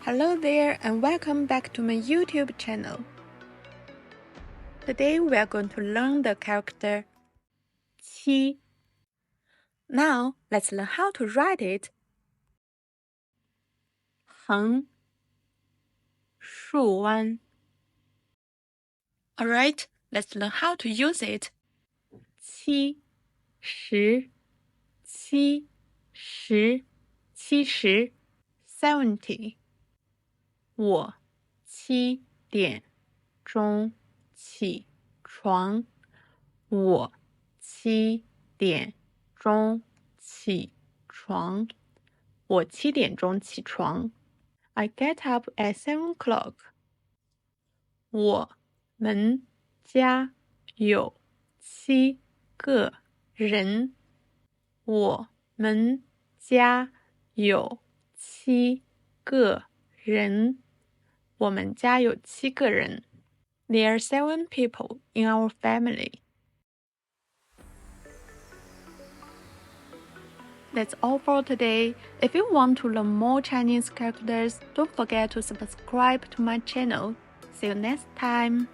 Hello there and welcome back to my YouTube channel. Today we are going to learn the character 七. Now let's learn how to write it. 横竖弯. Alright, let's learn how to use it. 七十七十70 70. 我7点钟起床。我7点钟起床。我7点钟起床。I get up at 7 o'clock. 我们家有7个人。我们家有7个人。我们家有7个人。There are 7 people in our family. That's all for today. If you want to learn more Chinese characters, don't forget to subscribe to my channel. See you next time.